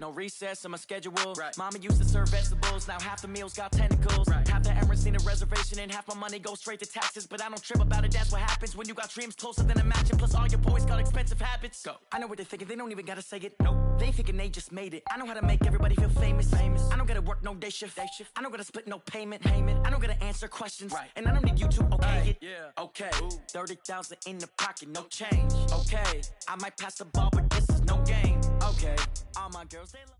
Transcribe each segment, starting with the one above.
no recess in my schedule. Right. Mama used to serve vegetables, now half the meals got tentacles. Right. Half the errands need a reservation and half my money goes straight to taxes. But I don't trip about it, that's what happens when you got dreams closer than a match. And plus all your boys got expensive habits. Go. I know what they're thinking, they don't even gotta say it. Nope. They thinking they just made it. I know how to make everybody feel famous. I don't gotta work no day shift. I don't gotta split no payment. I don't gotta answer questions. Right. And I don't need you to okay it. Yeah. Okay. Ooh. 30,000 in the pocket, no change. Okay. I might pass the ball, but this is no game. Okay. All my girls, they love.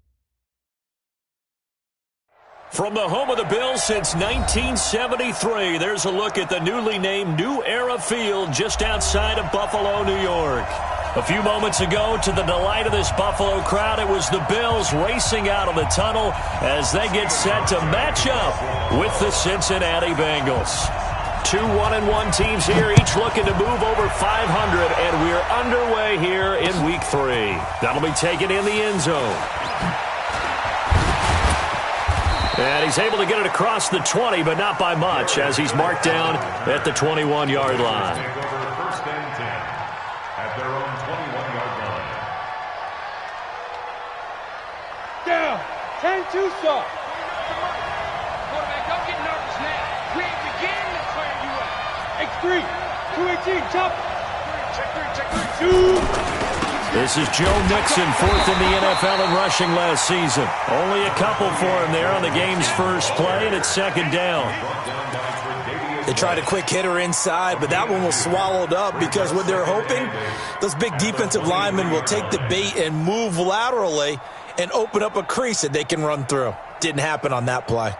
From the home of the Bills since 1973, there's a look at the newly named New Era Field just outside of Buffalo, New York. A few moments ago, to the delight of this Buffalo crowd, it was the Bills racing out of the tunnel as they get set to match up with the Cincinnati Bengals. Two 1-1 teams here, each looking to move over 500, and we're underway here in Week 3. That'll be taken in the end zone. And he's able to get it across the 20, but not by much, as he's marked down at the 21-yard line. First and 10 at their own 21-yard line. Down, 10-2, sir. Quarterback, don't get nervous now. We ain't beginning to clear you out. X3, 218, jump. Check three. This is Joe Mixon, fourth in the NFL in rushing last season. Only a couple for him there on the game's first play, and it's second down. They tried a quick hitter inside, but that one was swallowed up because what they're hoping, those big defensive linemen will take the bait and move laterally and open up a crease that they can run through. Didn't happen on that play.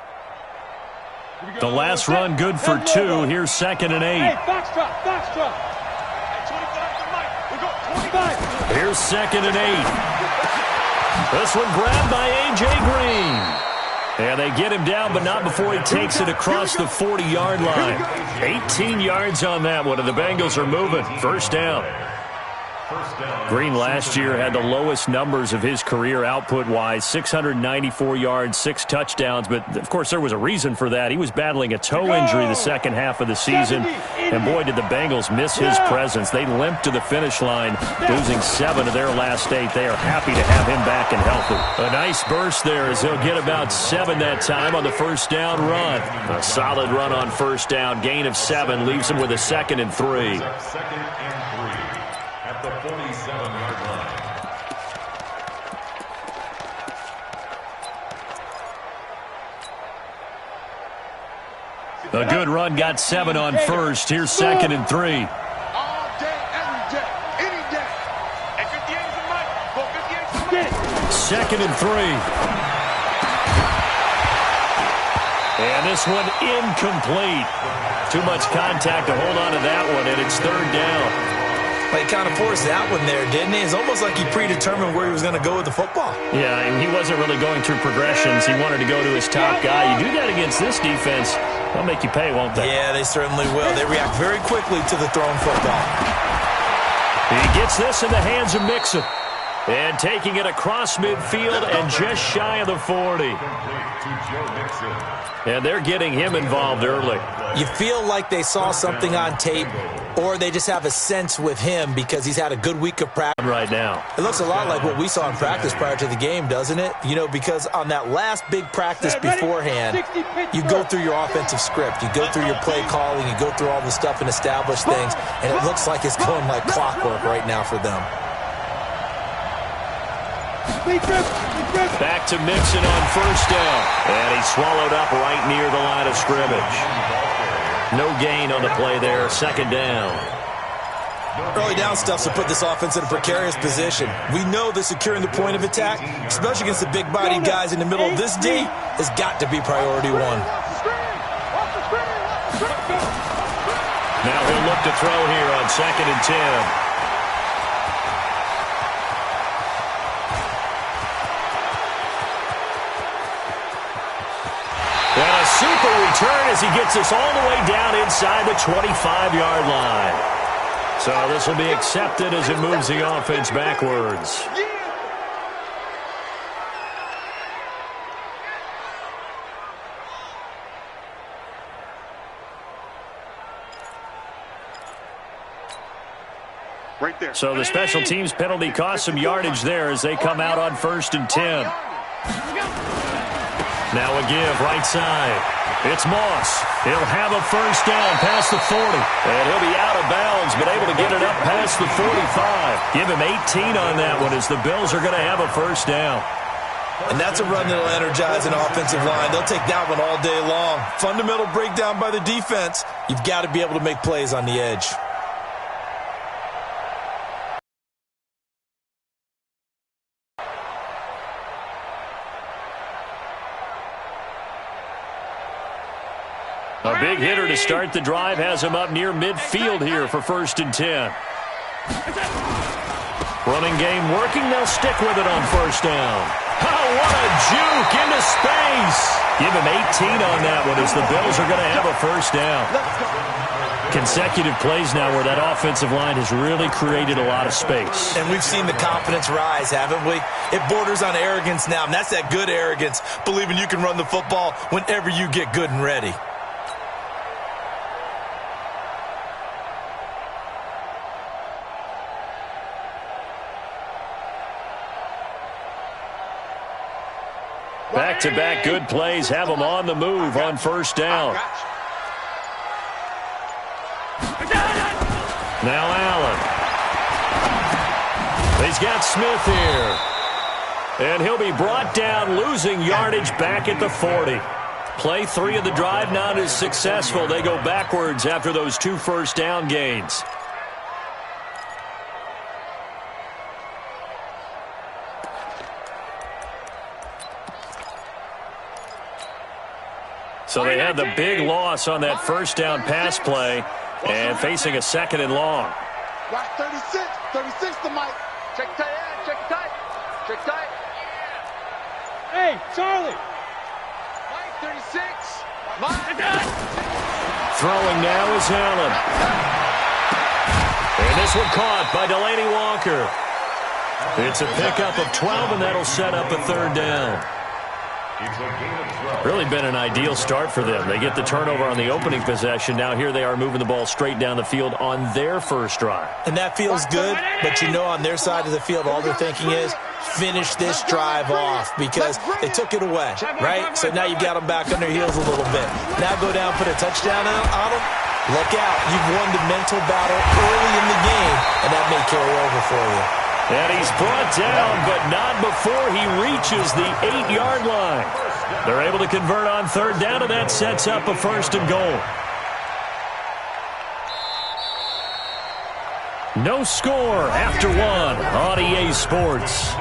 The last run good for 2. Here's second and 8. Hey, foxtrot. Here's second and 8. This one grabbed by A.J. Green. And they get him down, but not before he takes it across the 40-yard line. 18 yards on that one, and the Bengals are moving. First down. Green last year had the lowest numbers of his career output-wise, 694 yards, 6 touchdowns. But, of course, there was a reason for that. He was battling a toe injury the second half of the season. And, boy, did the Bengals miss his presence. They limped to the finish line, losing 7 of their last 8. They are happy to have him back and healthy. A nice burst there as they'll get about 7 that time on the first down run. A solid run on first down. Gain of 7 leaves him with a 2nd and 3. At the 47-yard line. A good run got 7 on first. Here's 2nd and 3. All day, every day, any day. At 58 is a mic. Go 58 is a mic. 2nd and 3. And this one incomplete. Too much contact to hold on to that one, and it's 3rd down. He kind of forced that one there, didn't he? It's almost like he predetermined where he was going to go with the football. Yeah, and he wasn't really going through progressions. He wanted to go to his top guy. You do that against this defense, they'll make you pay, won't they? Yeah, they certainly will. They react very quickly to the thrown football. He gets this in the hands of Mixon. And taking it across midfield and just shy of the 40. And they're getting him involved early. You feel like they saw something on tape, or they just have a sense with him because he's had a good week of practice. Right now. It looks a lot like what we saw in practice prior to the game, doesn't it? You know, because on that last big practice beforehand, you go through your offensive script. You go through your play calling. You go through all the stuff and establish things. And it looks like it's going like clockwork right now for them. Back to Mixon on first down. And he's swallowed up right near the line of scrimmage. No gain on the play there. 2nd down. Early down stuff to put this offense in a precarious position. We know that securing the point of attack, especially against the big-bodied guys in the middle of this D, has got to be priority 1. Now he'll look to throw here on 2nd and 10. And a super return as he gets us all the way down inside the 25-yard line. So this will be accepted as it moves the offense backwards. So the special teams penalty cost some yardage there as they come out on 1st and 10. Now a give right side. It's Moss. He'll have a first down past the 40. And he'll be out of bounds, but able to get it up past the 45. Give him 18 on that one as the Bills are going to have a first down. And that's a run that'll energize an offensive line. They'll take that one all day long. Fundamental breakdown by the defense. You've got to be able to make plays on the edge. A big hitter to start the drive has him up near midfield here for 1st and 10. Running game working. They'll stick with it on 1st down. Oh, what a juke into space. Give him 18 on that one as the Bills are going to have a first down. Consecutive plays now where that offensive line has really created a lot of space. And we've seen the confidence rise, haven't we? It borders on arrogance now, and that's that good arrogance, believing you can run the football whenever you get good and ready. Back-to-back good plays have them on the move on 1st down. Now Allen. He's got Smith here. And he'll be brought down, losing yardage back at the 40. Play 3 of the drive not as successful. They go backwards after those 2 first down gains. So they had the big loss on that first down pass play and facing a 2nd and long. Watch 36 to Mike. Check tight, check tight. Check tight. Hey, Charlie. Mike, 36. Mike. Throwing now is Allen. And this one caught by Delaney Walker. It's a pickup of 12, and that'll set up a 3rd down. Really been an ideal start for them. They get the turnover on the opening possession. Now here they are moving the ball straight down the field on their first drive. And that feels good, but you know on their side of the field all they're thinking is finish this drive off because they took it away, right? So now you've got them back on their heels a little bit. Now go down, put a touchdown on them. Look out. You've won the mental battle early in the game, and that may carry over for you. And he's brought down, but not before he reaches the 8-yard line. They're able to convert on 3rd down, and that sets up a 1st and goal. No score after 1 on EA Sports.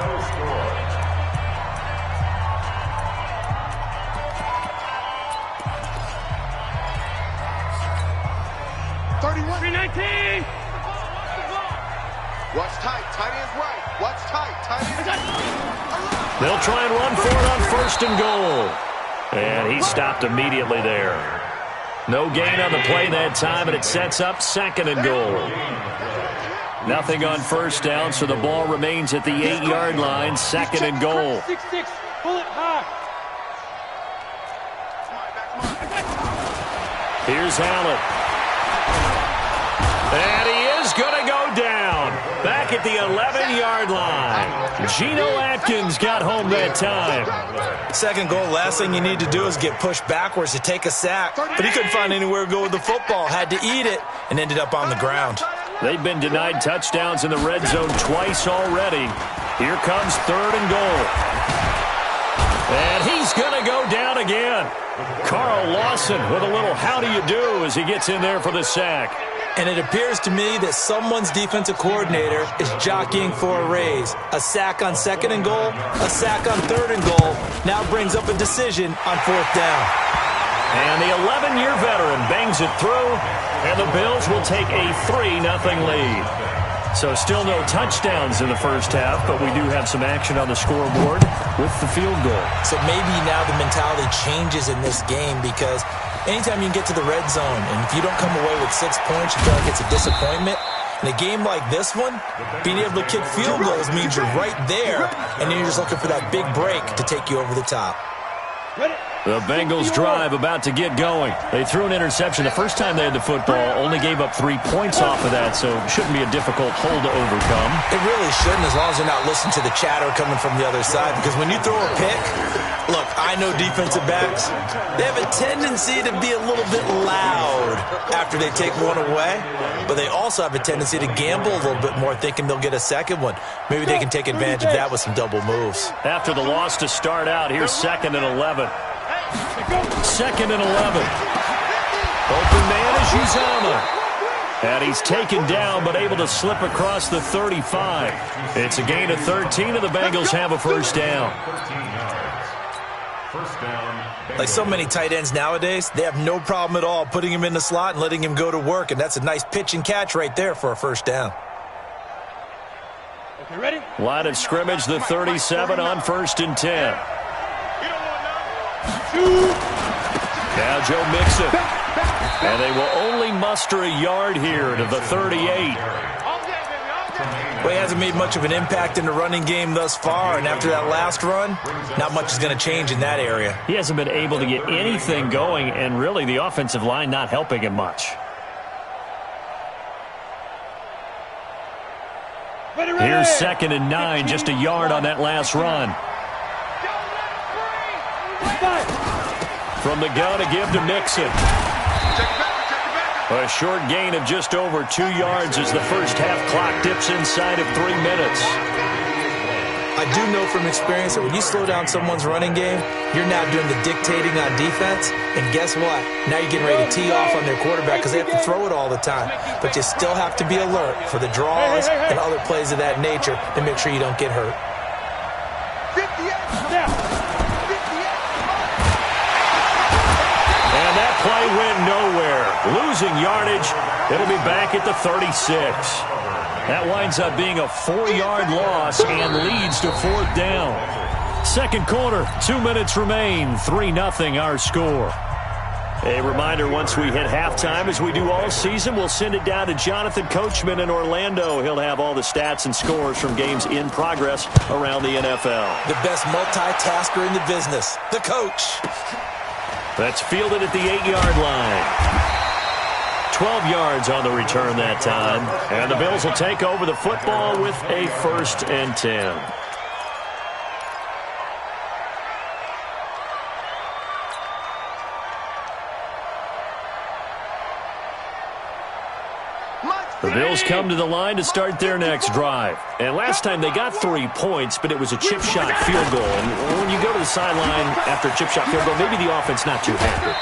Watch tight, tight ends right. Watch tight, tight ends right. They'll try and run for it on 1st and goal. And he stopped immediately there. No gain on the play that time, and it sets up 2nd and goal. Nothing on 1st down, so the ball remains at the 8-yard line, 2nd and goal. 6-6, pull it high. Here's Allen. And he is going to go down. Back at the 11-yard line. Geno Atkins got home that time. 2nd goal, last thing you need to do is get pushed backwards to take a sack. But he couldn't find anywhere to go with the football. Had to eat it and ended up on the ground. They've been denied touchdowns in the red zone twice already. Here comes 3rd and goal. And he's going to go down again. Carl Lawson with a little how do you do as he gets in there for the sack. And it appears to me that someone's defensive coordinator is jockeying for a raise. A sack on 2nd and goal, a sack on 3rd and goal, now brings up a decision on 4th down. And the 11-year veteran bangs it through, and the Bills will take a 3-0 lead. So still no touchdowns in the first half, but we do have some action on the scoreboard with the field goal. So maybe now the mentality changes in this game because anytime you can get to the red zone, and if you don't come away with 6 points, you feel like it's a disappointment. In a game like this one, being able to kick field goals means you're right there, and then you're just looking for that big break to take you over the top. Ready? The Bengals drive about to get going. They threw an interception the first time they had the football, only gave up 3 points off of that, so it shouldn't be a difficult hole to overcome. It really shouldn't, as long as you're not listening to the chatter coming from the other side, because when you throw a pick, look, I know defensive backs, they have a tendency to be a little bit loud after they take one away, but they also have a tendency to gamble a little bit more, thinking they'll get a second one. Maybe they can take advantage of that with some double moves. After the loss to start out, here's 2nd and 11. 2nd and 11. Open man is Uzama. And he's taken down, but able to slip across the 35. It's a gain of 13, and the Bengals have a first down. Like so many tight ends nowadays, they have no problem at all putting him in the slot and letting him go to work, and that's a nice pitch and catch right there for a first down. Okay, ready? Line of scrimmage, the 37 on 1st and 10. Now Joe Mixon. And they will only muster a yard here to the 38. Well, he hasn't made much of an impact in the running game thus far, and after that last run, not much is going to change in that area. He hasn't been able to get anything going, and really the offensive line not helping him much. Here's 2nd and 9, just a yard on that last run. From the gun to give to Mixon. A short gain of just over 2 yards as the first half clock dips inside of 3 minutes. I do know from experience that when you slow down someone's running game, you're now doing the dictating on defense. And guess what? Now you're getting ready to tee off on their quarterback because they have to throw it all the time. But you still have to be alert for the draws and other plays of that nature to make sure you don't get hurt. And that play went nowhere. Losing yardage. It'll be back at the 36. That winds up being a 4-yard loss and leads to 4th down. Second quarter, 2 minutes remain. 3-0 our score. A reminder, once we hit halftime, as we do all season, we'll send it down to Jonathan Coachman in Orlando. He'll have all the stats and scores from games in progress around the NFL. The best multitasker in the business, the coach. That's fielded at the 8-yard line. 12 yards on the return that time. And the Bills will take over the football with a 1st and 10. The Bills come to the line to start their next drive. And last time they got 3 points, but it was a chip shot field goal. And when you go to the sideline after a chip shot field goal, maybe the offense not too happy.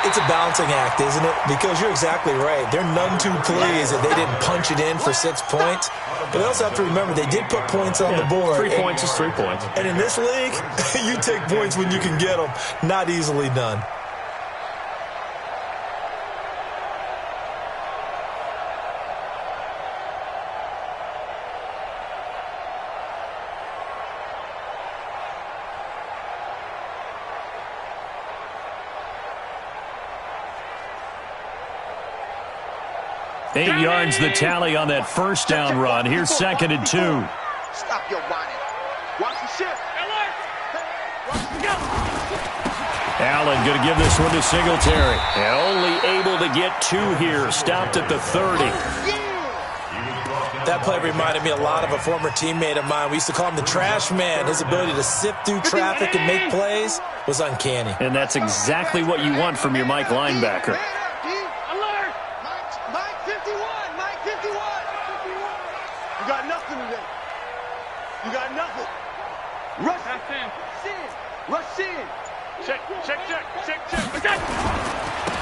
It's a balancing act, isn't it? Because you're exactly right. They're none too pleased that they didn't punch it in for 6 points. But they also have to remember they did put points on the board. 3 points is 3 points. And in this league, you take points when you can get them. Not easily done. Eight yards the tally on that first down run. Here's 2nd and 2. Stop your whining. Watch the ship. Allen going to give this one to Singletary. And only able to get 2 here. Stopped at the 30. That play reminded me a lot of a former teammate of mine. We used to call him the trash man. His ability to sift through traffic and make plays was uncanny. And that's exactly what you want from your Mike linebacker. You got nothing today. You got nothing. Rush in. Rush in. Check.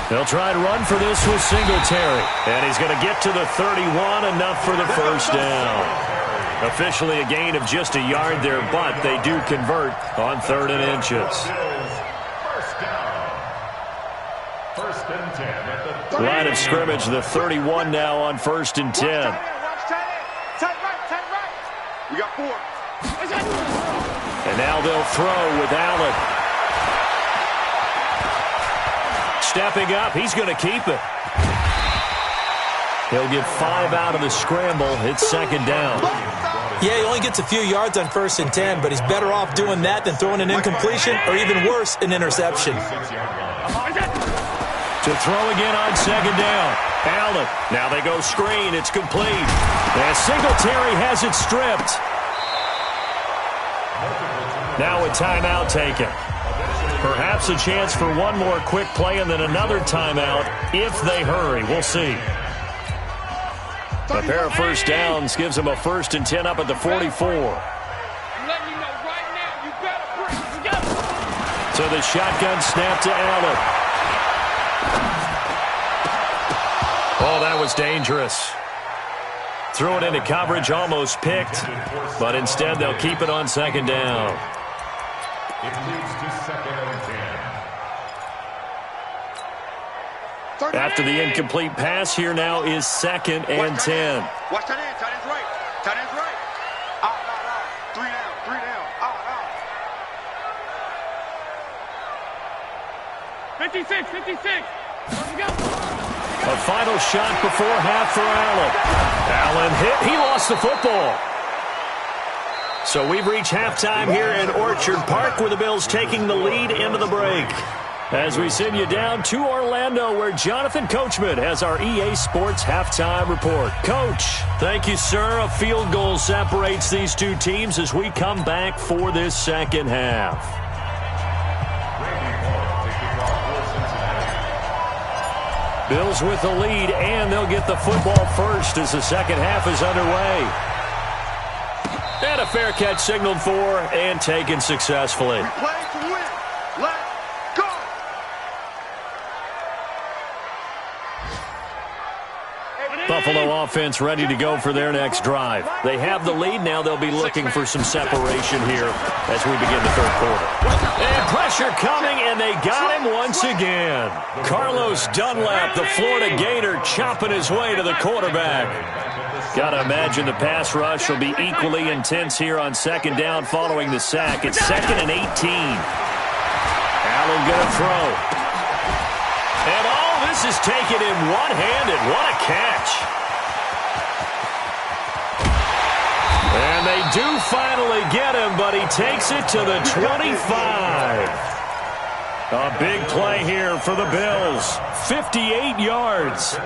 They'll try and run for this with Singletary. And he's going to get to the 31, enough for the first down. Officially a gain of just a yard there, but they do convert on 3rd and inches. First and 10 at the Line of scrimmage, the 31 now on 1st and 10. Tight right. We got 4. And now they'll throw with Allen. Stepping up, he's going to keep it. He'll get 5 out of the scramble. It's 2nd down. Yeah, he only gets a few yards on 1st and 10, but he's better off doing that than throwing an incompletion or even worse, an interception. To throw again on 2nd down. Allen. Now they go screen. It's complete. And Singletary has it stripped. Now a timeout taken. Perhaps a chance for one more quick play and then another timeout if they hurry. We'll see. A pair of first downs gives them a 1st and 10 up at the 44. So the shotgun snap to Allen. Oh, that was dangerous. Threw it into coverage, almost picked, but instead they'll keep it on 2nd down. It leads to 2nd and 10. After the incomplete pass, here now is 2nd and 10. Watch tight end. Tight end's right. Tight end's right. Out. 3 down. 3 down. Out. 56. Let's go. A final shot before half for Allen. Allen hit. He lost the football. So we've reached halftime here in Orchard Park with the Bills taking the lead into the break. As we send you down to Orlando where Jonathan Coachman has our EA Sports halftime report. Coach, thank you, sir. A field goal separates these two teams as we come back for this second half. Bills with the lead, and they'll get the football first as the second half is underway. And a fair catch signaled for and taken successfully. We play to win. Let's go. Buffalo offense ready to go for their next drive. They have the lead. Now they'll be looking for some separation here as we begin the 3rd quarter. And pressure coming, and they got him once again. Carlos Dunlap, the Florida Gator, chopping his way to the quarterback. Got to imagine the pass rush will be equally intense here on 2nd down following the sack. It's 2nd and 18. Allen going to throw. And all this is taken in one-handed. What a catch. And they do finally get him, but he takes it to the 25. A big play here for the Bills. 58 yards.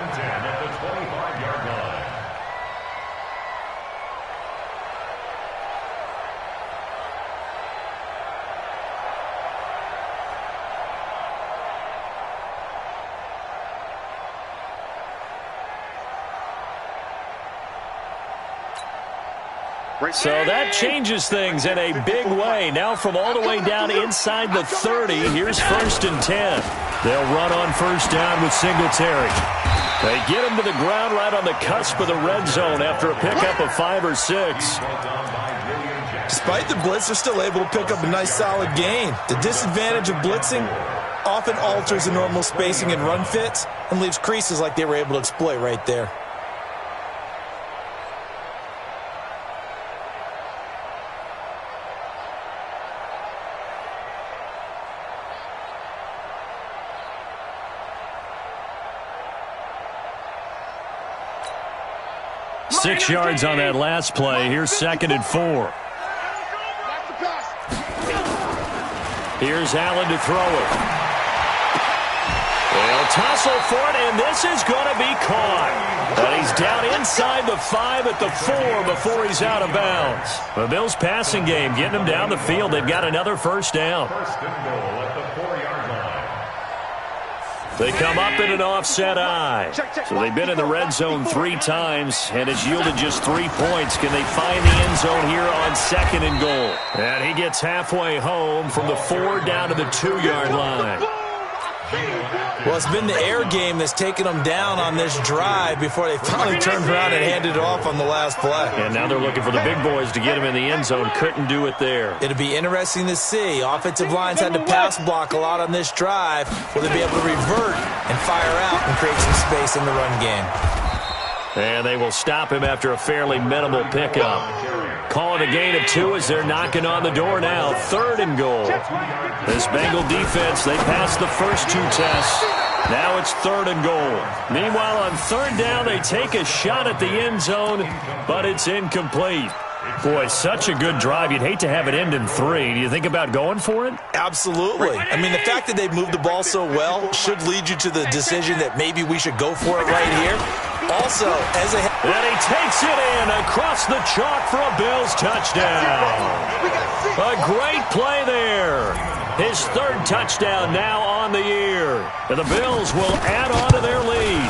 So that changes things in a big way. Now from all the way down inside the 30, here's 1st and 10. They'll run on 1st down with Singletary. They get him to the ground right on the cusp of the red zone after a pickup of 5 or 6. Despite the blitz, they're still able to pick up a nice solid gain. The disadvantage of blitzing often alters the normal spacing and run fits and leaves creases like they were able to exploit right there. Six yards on that last play. Here's 2nd and 4. Here's Allen to throw it. They'll tussle for it, and this is going to be caught. But he's down inside the 5 at the 4 before he's out of bounds. The Bills' passing game getting them down the field. They've got another 1st down. 1st and goal at the 4-yard line. They come up in an offset eye. So they've been in the red zone 3 times, and it's yielded just 3 points. Can they find the end zone here on 2nd and goal? And he gets halfway home from the 4 down to the 2-yard line. Well, it's been the air game that's taken them down on this drive before they finally turned around and handed it off on the last play. And now they're looking for the big boys to get him in the end zone. Couldn't do it there. It'll be interesting to see. Offensive lines had to pass block a lot on this drive. Will they be able to revert and fire out and create some space in the run game? And they will stop him after a fairly minimal pickup. Calling a gain of 2 as they're knocking on the door now. 3rd and goal. This Bengal defense, they passed the first 2 tests. Now it's 3rd and goal. Meanwhile, on 3rd down, they take a shot at the end zone, but it's incomplete. Boy, such a good drive. You'd hate to have it end in 3. Do you think about going for it? Absolutely. I mean, the fact that they've moved the ball so well should lead you to the decision that maybe we should go for it right here. Also, as a... And he takes it in across the chalk for a Bills touchdown. A great play there. His 3rd touchdown now on the year. And the Bills will add on to their lead.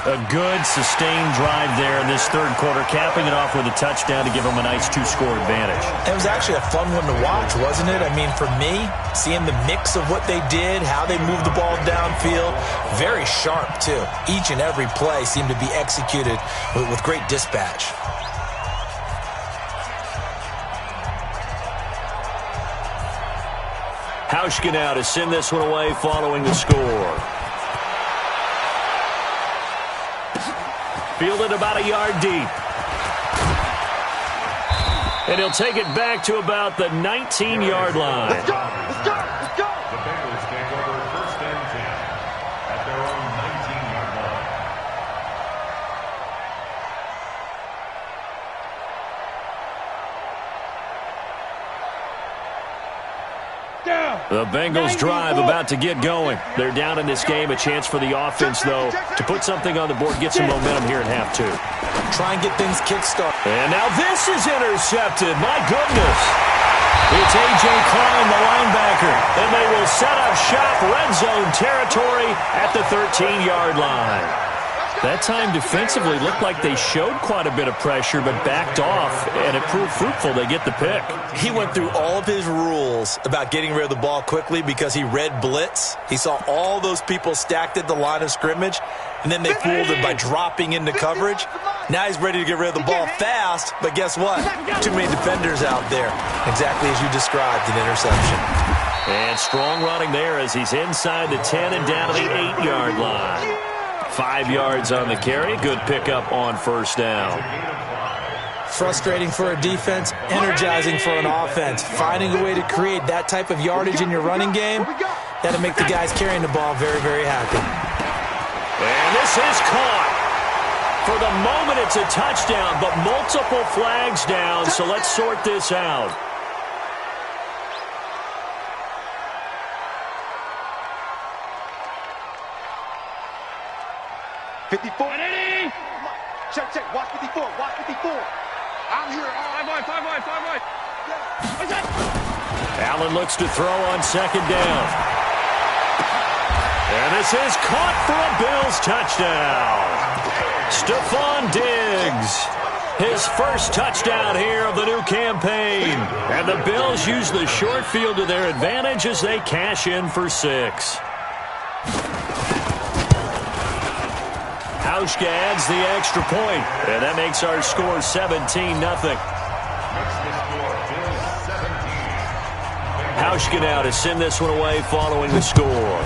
A good, sustained drive there in this 3rd quarter, capping it off with a touchdown to give them a nice 2-score advantage. It was actually a fun one to watch, wasn't it? I mean, for me, seeing the mix of what they did, how they moved the ball downfield, very sharp, too. Each and every play seemed to be executed with great dispatch. Hauschka now to send this one away following the score. Fielded about a yard deep. And he'll take it back to about the 19-yard line. Let's go! Let's go! Let's go! The Bengals take over 1st and 10 at their own 19-yard line. The Bengals drive about to get going. They're down in this game. A chance for the offense, though, to put something on the board, get some momentum here at half 2. Try and get things kick-started. And now this is intercepted. My goodness. It's A.J. Klein, the linebacker. And they will set up shop, red zone territory at the 13-yard line. That time defensively looked like they showed quite a bit of pressure but backed off, and it proved fruitful. They get the pick. He went through all of his rules about getting rid of the ball quickly because he read blitz. He saw all those people stacked at the line of scrimmage, and then they fooled him by dropping into coverage. Now he's ready to get rid of the ball fast, but guess what? Too many defenders out there. Exactly as you described, an interception. And strong running there as he's inside the 10 and down to the 8-yard line. 5 yards on the carry. Good pickup on 1st down. Frustrating for a defense, energizing for an offense. Finding a way to create that type of yardage in your running game, that'll make the guys carrying the ball very, very happy. And this is caught. For the moment, it's a touchdown, but multiple flags down, so let's sort this out. Check, check. Watch 54. Watch 54. I'm here. 5 wide. Allen looks to throw on 2nd down. And this is caught for a Bills touchdown. Stephon Diggs. His 1st touchdown here of the new campaign. And the Bills use the short field to their advantage as they cash in for 6. Hauschka adds the extra point, and that makes our score 17-0. Hauschka now to send this one away following the score.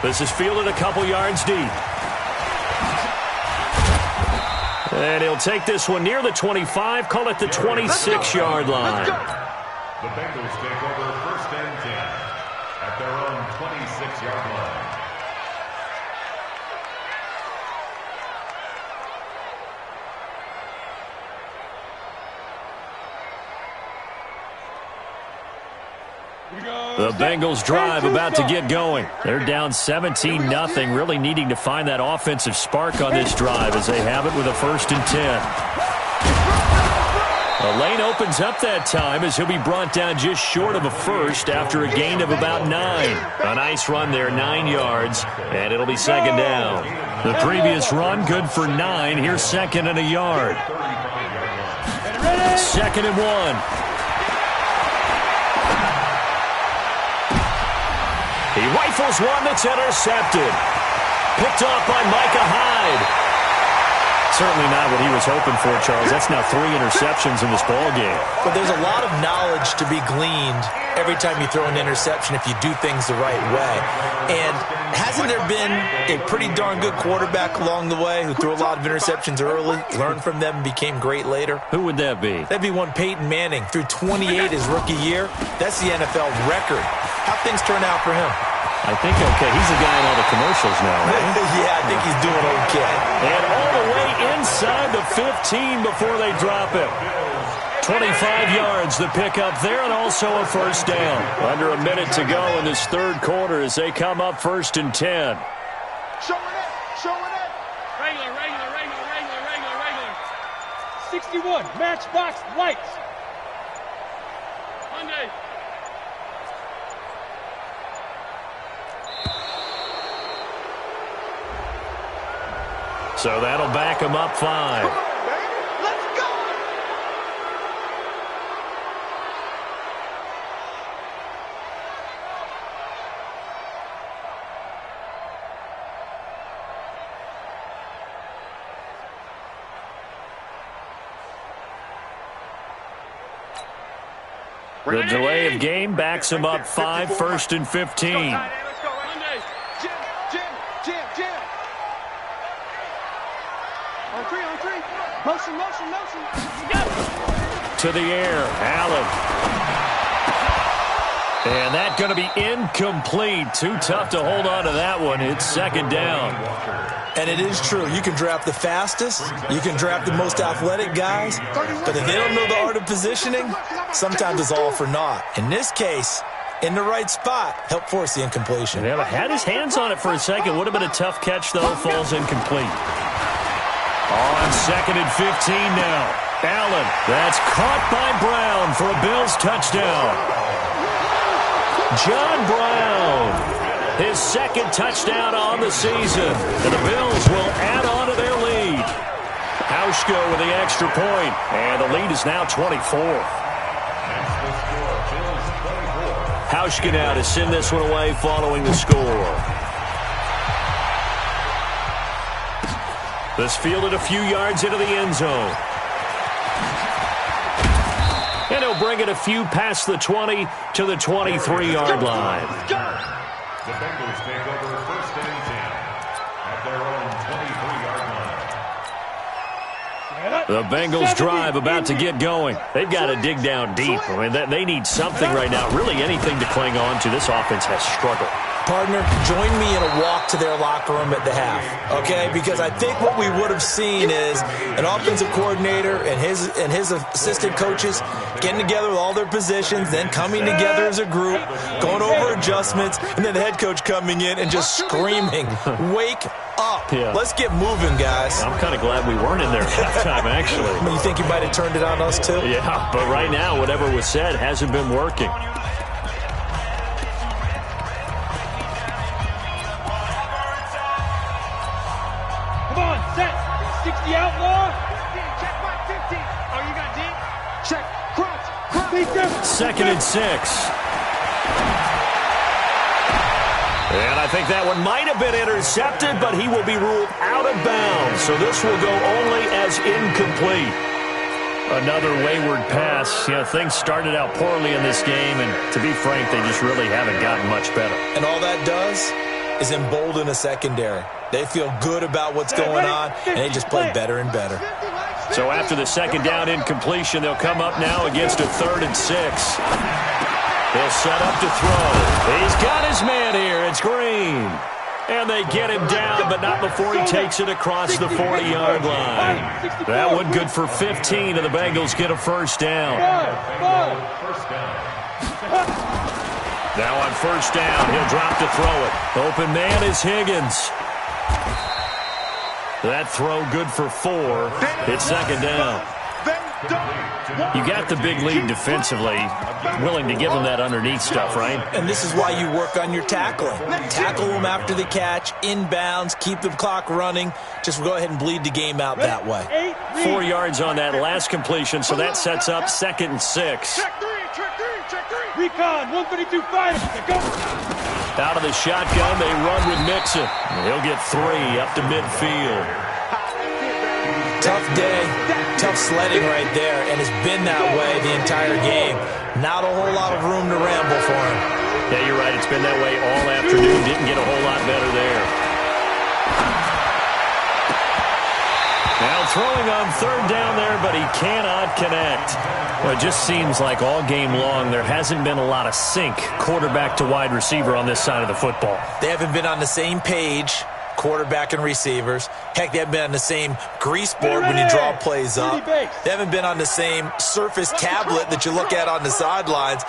This is fielded a couple yards deep. And he'll take this one near the 25, call it the 26-yard line. The Bengals take over 1st and 10 at their own 26-yard line. The Bengals drive about to get going. They're down 17-0, really needing to find that offensive spark on this drive as they have it with a 1st and 10. The lane opens up that time as he'll be brought down just short of a 1st after a gain of about 9. A nice run there, 9 yards, and it'll be 2nd down. The previous run, good for 9. Here's 2nd and a yard. 2nd and 1. He rifles one that's intercepted. Picked off by Micah Hyde. Certainly not what he was hoping for, Charles. That's now 3 interceptions in this ballgame. But there's a lot of knowledge to be gleaned every time you throw an interception if you do things the right way. And hasn't there been a pretty darn good quarterback along the way who threw a lot of interceptions early, learned from them, and became great later? Who would that be? That'd be one Peyton Manning. Threw 28 his rookie year. That's the NFL record. How'd things turn out for him? I think okay. He's the guy in all the commercials now, right? Yeah, I think he's doing okay. And all the way inside the 15 before they drop him. 25 yards the pickup there, and also a first down. Under a minute to go in this third quarter as they come up 1st and 10. Showing it. Regular. 61, matchbox lights. Monday. So that'll back him up 5. Let's go. The delay of game backs him up 5, 1st and 15. Let's go. Monday. Jim. On three. Motion. To the air, Allen. And that's going to be incomplete. Too tough to hold on to that one. It's 2nd down. And it is true. You can draft the fastest. You can draft the most athletic guys. But if they don't know the art of positioning, sometimes it's all for naught. In this case, in the right spot, help force the incompletion. Yeah, had his hands on it for a second. Would have been a tough catch, though. Falls incomplete. On 2nd and 15 now. Allen. That's caught by Brown for a Bills touchdown. John Brown. His 2nd touchdown on the season. And the Bills will add on to their lead. Hauschka with the extra point. And the lead is now 24. Hauschka now to send this one away following the score. This fielded a few yards into the end zone. And he'll bring it a few past the 20 to the 23-yard line. The Bengals take over 1st and 10 at their own 23-yard line. The Bengals drive about to get going. They've got to dig down deep. I mean, they need something right now, really anything to cling on to. This offense has struggled. Partner, join me in a walk to their locker room at the half, okay? Because I think what we would have seen is an offensive coordinator and his assistant coaches getting together with all their positions, then coming together as a group, going over adjustments, and then the head coach coming in and just screaming, "Wake up. Yeah. Let's get moving, guys." I'm kind of glad we weren't in there at halftime, actually. I mean, you think you might have turned it on us, too? Yeah, but right now, whatever was said hasn't been working. Come on, set. 60 outlaw. Check back 50. Oh, you got deep? Check. Crunch. 2nd and 6. And I think that one might have been intercepted, but he will be ruled out of bounds. So this will go only as incomplete. Another wayward pass. You know, things started out poorly in this game, and to be frank, they just really haven't gotten much better. And all that does is embolden a secondary. They feel good about what's going on, and they just play better and better. So after the 2nd down incompletion, they'll come up now against a 3rd and 6. He'll set up to throw. He's got his man here. It's Green. And they get him down, but not before he takes it across the 40-yard line. That one good for 15, and the Bengals get a first down. Now on first down, he'll drop to throw it. Open man is Higgins. That throw good for 4. It's 2nd down. You got the big lead defensively, willing to give them that underneath stuff, right? And this is why you work on your tackling. Tackle them after the catch, inbounds, keep the clock running. Just go ahead and bleed the game out that way. 4 yards on that last completion, so that sets up 2nd and 6. Check three. Recon, 132 fighter. Go. Out of the shotgun, they run with Mixon. He'll get 3 up to midfield. Tough day, tough sledding right there, and it's been that way the entire game. Not a whole lot of room to ramble for him. Yeah, you're right. It's been that way all afternoon. Didn't get a whole lot better there. Now throwing on third down there, but he cannot connect. Well, it just seems like all game long there hasn't been a lot of sync quarterback to wide receiver on this side of the football. They haven't been on the same page, quarterback and receivers. Heck, they haven't been on the same grease board when you draw plays up. They haven't been on the same surface tablet that you look at on the sidelines.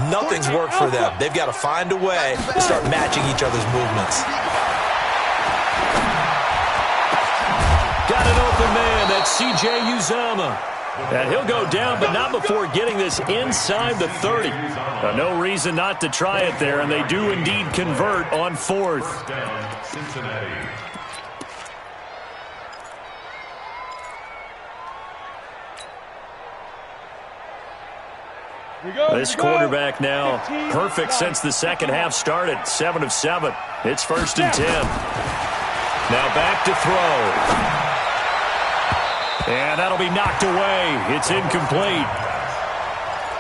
Nothing's worked for them. They've got to find a way to start matching each other's movements. Got an open man. That's C.J. Uzomah. And he'll go down, but not before getting this inside the 30. No reason not to try it there, and they do indeed convert on fourth. Down, Cincinnati. This quarterback now perfect since the second half started. 7 of 7. It's 1st and 10. Now back to throw. And that'll be knocked away. It's incomplete.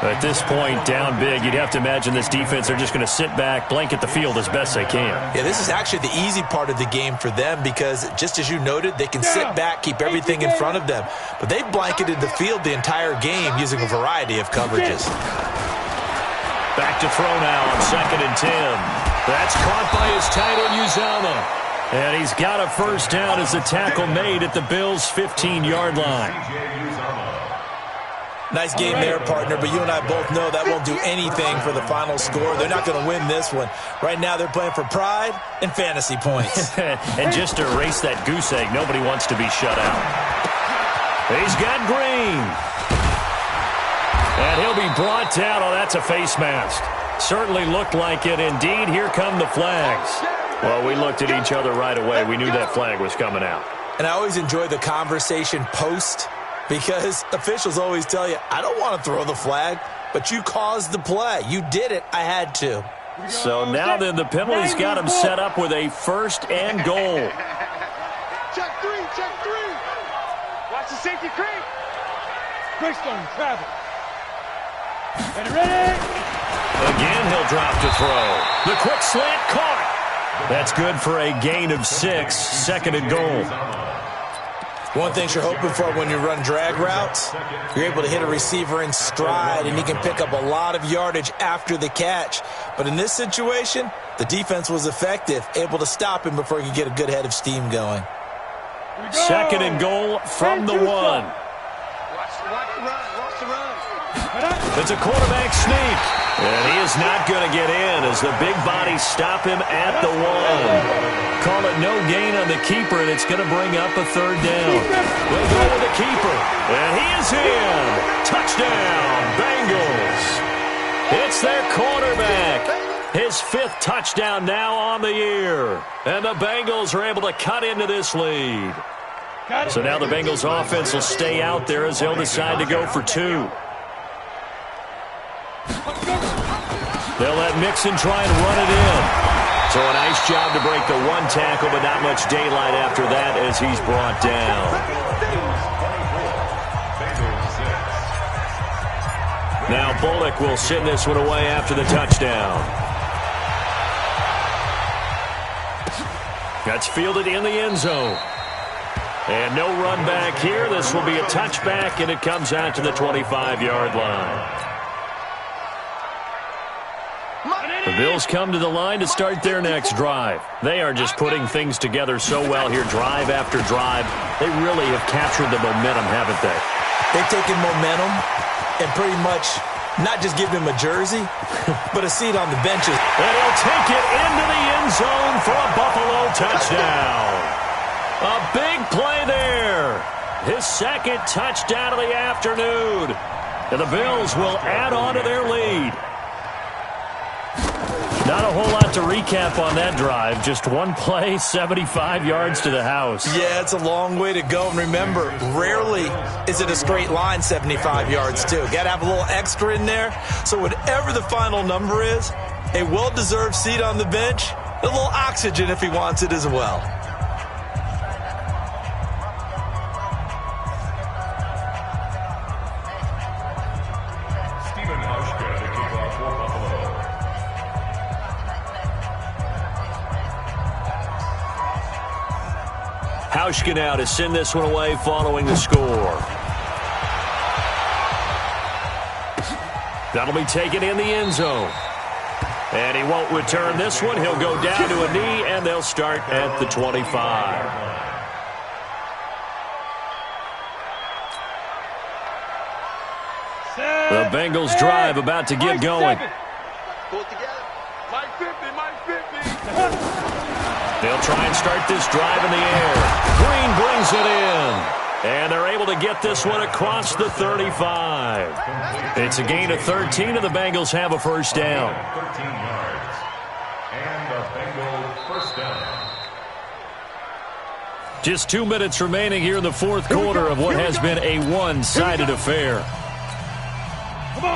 At this point, down big, you'd have to imagine this defense are just going to sit back, blanket the field as best they can. Yeah, this is actually the easy part of the game for them because, just as you noted, they can sit back, keep everything in front of them. But they've blanketed the field the entire game using a variety of coverages. Back to throw now on 2nd and 10. That's caught by his tight end, Uzomah. And he's got a first down as the tackle made at the Bills' 15-yard line. Nice game there, partner, but you and I both know that won't do anything for the final score. They're not going to win this one. Right now they're playing for pride and fantasy points. And just to erase that goose egg, nobody wants to be shut out. He's got Green. And he'll be brought down. Oh, that's a face mask. Certainly looked like it. Indeed, here come the flags. Well, we looked at each other right away. We knew that flag was coming out. And I always enjoy the conversation post because officials always tell you, I don't want to throw the flag, but you caused the play. You did it. I had to. So now then the penalty's got him set up with a 1st and goal. Check three. Watch the safety creep. Quickstone, travel. Ready? Again, he'll drop to throw. The quick slant caught. That's good for a gain of 6, 2nd and goal. One thing you're hoping for when you run drag routes, you're able to hit a receiver in stride, and he can pick up a lot of yardage after the catch. But in this situation, the defense was effective, able to stop him before he could get a good head of steam going. 2nd and goal from the 1. Watch the run. It's a quarterback sneak. And he is not going to get in as the big bodies stop him at the 1. Call it no gain on the keeper, and it's going to bring up a 3rd down. We'll go with the keeper. And he is in. Touchdown, Bengals. It's their quarterback. His 5th touchdown now on the year. And the Bengals are able to cut into this lead. So now the Bengals offense will stay out there as they'll decide to go for 2. They'll let Mixon try and run it in. So a nice job to break the 1 tackle, but not much daylight after that as he's brought down. Now Bullock will send this one away after the touchdown. That's fielded in the end zone. And no run back here. This will be a touchback, and it comes out to the 25-yard line. The Bills come to the line to start their next drive. They are just putting things together so well here, drive after drive. They really have captured the momentum, haven't they? They've taken momentum and pretty much not just given him a jersey, but a seat on the benches. And he'll take it into the end zone for a Buffalo touchdown. A big play there. His 2nd touchdown of the afternoon. And the Bills will add on to their lead. Not a whole lot to recap on that drive. Just one play, 75 yards to the house. Yeah, it's a long way to go. And remember, rarely is it a straight line 75 yards, too. Got to have a little extra in there. So whatever the final number is, a well-deserved seat on the bench, a little oxygen if he wants it as well. Hauschka now to send this one away following the score. That'll be taken in the end zone. And he won't return this one. He'll go down to a knee, and they'll start at the 25. The Bengals drive about to get going. Pull it together. Mike 50, Mike 50. They'll try and start this drive in the air. Green brings it in. And they're able to get this one across the 35. It's a gain of 13, and the Bengals have a first down. 13 yards. And the Bengals first down. Just 2 minutes remaining here in the fourth quarter of what has been a one-sided affair.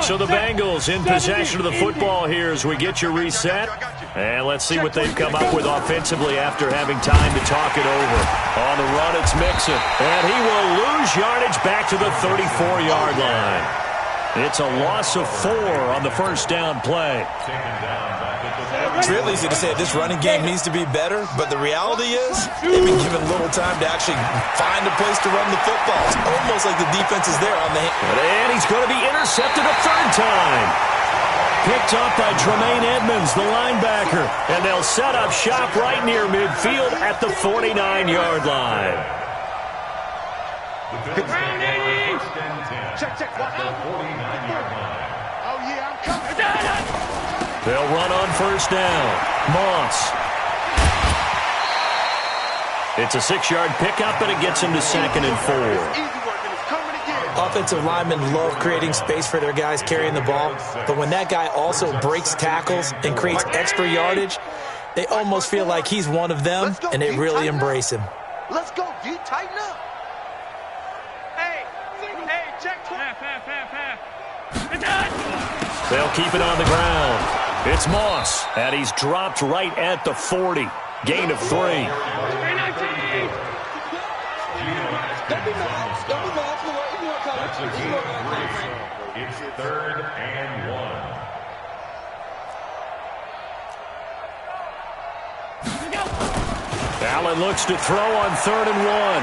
So the Bengals in possession of the football here as we get you reset. And let's see what they've come up with offensively after having time to talk it over. On the run, it's Mixon. And he will lose yardage back to the 34-yard line. It's a loss of 4 on the first down play. It's real easy to say this running game needs to be better, but the reality is they've been given little time to actually find a place to run the football. It's almost like the defense is there on the hand. And he's going to be intercepted a third time. Picked off by Tremaine Edmonds, the linebacker. And they'll set up shop right near midfield at the 49-yard line. Check. Watch out. 49-yard line. Oh, yeah, I'm coming. They'll run on first down. Moss. It's a 6-yard pickup, and it gets him to 2nd and 4. Easy work, and it's coming again. Offensive linemen love creating space for their guys carrying the ball, but when that guy also breaks tackles and creates extra yardage, they almost feel like he's one of them, and they really embrace him. Let's go, D. Tighten up. Hey, check. They'll keep it on the ground. It's Moss, and he's dropped right at the 40. Gain of 3. It's 3rd and 1. Allen looks to throw on 3rd and 1.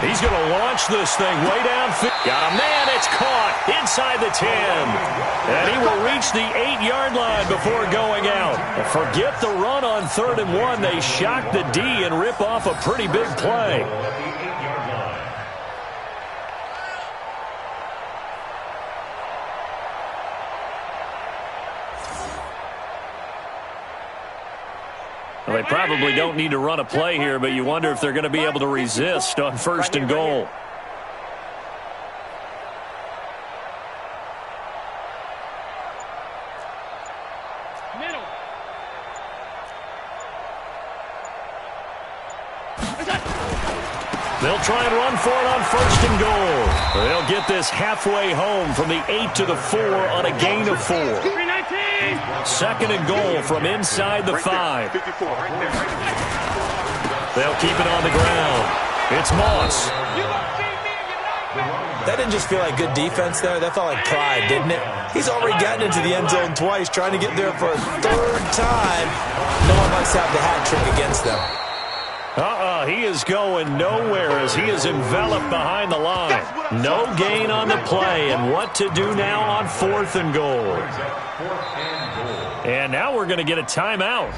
He's going to launch this thing way downfield. Got a man. It's caught inside the 10. And he will reach the 8-yard line before going out. Forget the run on 3rd and 1. They shock the D and rip off a pretty big play. Well, they probably don't need to run a play here, but you wonder if they're going to be able to resist on 1st and goal. They'll try and run for it on 1st and goal. They'll get this halfway home from the 8 to the 4 on a gain of 4. 2nd and goal from inside the 5. They'll keep it on the ground. It's Moss. That didn't just feel like good defense there. That felt like pride, didn't it? He's already gotten into the end zone twice, trying to get there for a 3rd time. No one likes to have the hat trick against them. He is going nowhere as he is enveloped behind the line. No gain on the play, and what to do now on 4th and goal. And now we're going to get a timeout.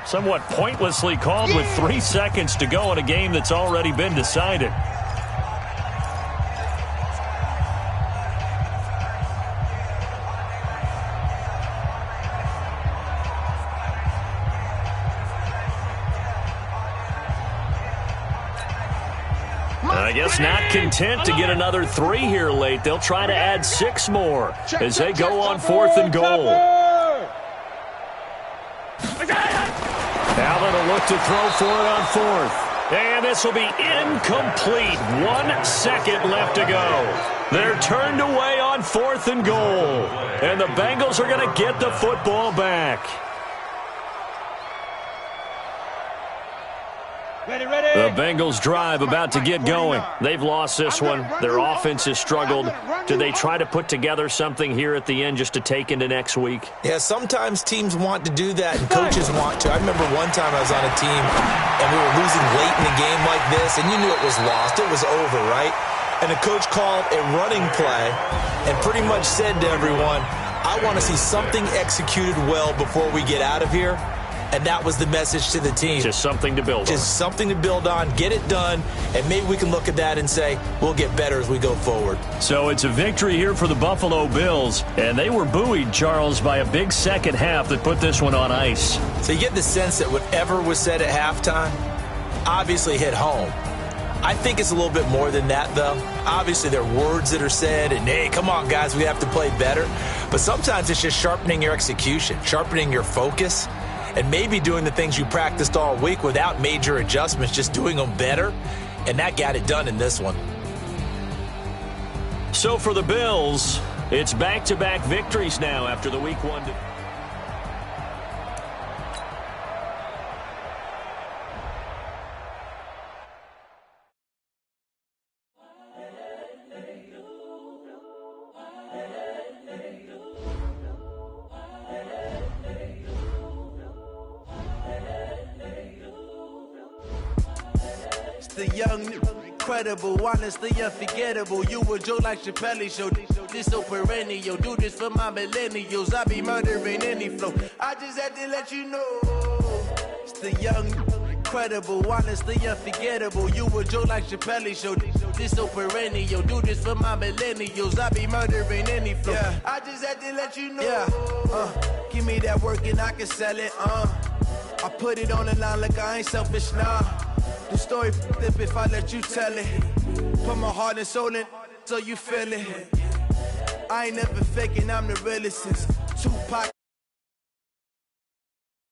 Somewhat pointlessly called with 3 seconds to go in a game that's already been decided. I guess not content to get another 3 here late. They'll try to add 6 more as they go on 4th and goal. Allen will look to throw for it on 4th. And this will be incomplete. 1 second left to go. They're turned away on 4th and goal. And the Bengals are going to get the football back. The Bengals drive about to get going. They've lost this one. Their offense has struggled. Do they try to put together something here at the end just to take into next week? Yeah, sometimes teams want to do that and coaches want to. I remember one time I was on a team and we were losing late in a game like this, and you knew it was lost. It was over, right? And the coach called a running play and pretty much said to everyone, I want to see something executed well before we get out of here. And that was the message to the team. Just something to build on. Just something to build on, get it done, and maybe we can look at that and say, we'll get better as we go forward. So it's a victory here for the Buffalo Bills, and they were buoyed, Charles, by a big second half that put this one on ice. So you get the sense that whatever was said at halftime obviously hit home. I think it's a little bit more than that, though. Obviously, there are words that are said, and, hey, come on, guys, we have to play better. But sometimes it's just sharpening your execution, sharpening your focus, and maybe doing the things you practiced all week without major adjustments, just doing them better. And that got it done in this one. So for the Bills, it's back-to-back victories now after the Week 1. The young, incredible, honestly unforgettable. You a joke like Chappelle Show. This so perennial. Do this for my millennials. I be murdering any flow. I just had to let you know. It's the young, incredible, honestly unforgettable. You a joke like Chappelle Show. This so perennial. Do this for my millennials. I be murdering any flow. Yeah. I just had to let you know. Yeah. Give me that work and I can sell it. I put it on the line like I ain't selfish, nah. The story flip if I let you tell it. Put my heart and soul in so you feel it. I ain't never faking, I'm the realest since Tupac.